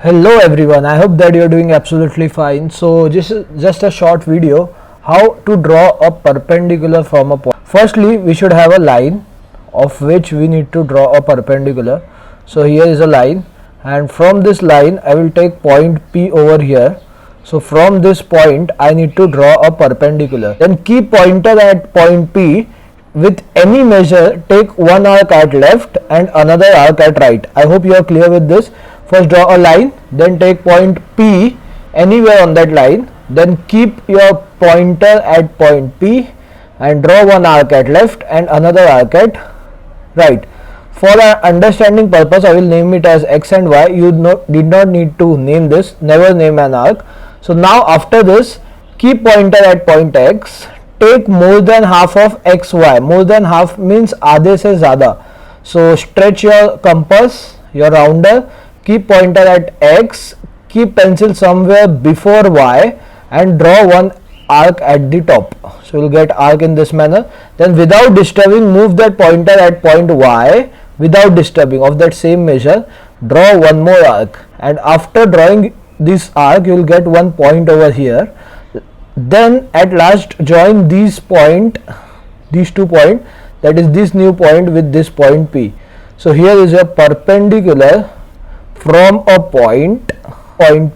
Hello everyone, I hope that you're doing absolutely fine. So this is just a short video how to draw a perpendicular from a point. Firstly, we should have a line of which we need to draw a perpendicular. So here is a line, and from this line I will take point P over here. So from this point I need to draw a perpendicular. Then keep pointer at point P. With any measure, take one arc at left and another arc at right. I hope you are clear with this. First draw a line, then take point P anywhere on that line, then keep your pointer at point P and draw one arc at left and another arc at right. For our understanding purpose, I will name it as X and Y. You did not need to name this, never name an arc. So now after this, keep pointer at point X, take more than half of XY. More than half means आधे से ज़्यादा. So stretch your compass, your rounder, keep pointer at X, keep pencil somewhere before Y and draw one arc at the top. So you'll get arc in this manner. Then without disturbing, move that pointer at point Y without disturbing of that same measure. Draw one more arc, and after drawing this arc you will get one point over here. Then at last join these two point, that is this new point with this point P. So here is a perpendicular from a point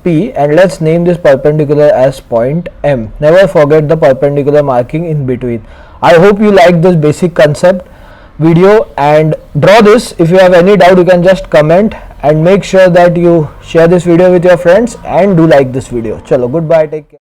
P, and let's name this perpendicular as point M. Never forget the perpendicular marking in between. I hope you like this basic concept video and draw this. If you have any doubt, you can just comment, and make sure that you share this video with your friends and do like this video. Chalo, goodbye, take care.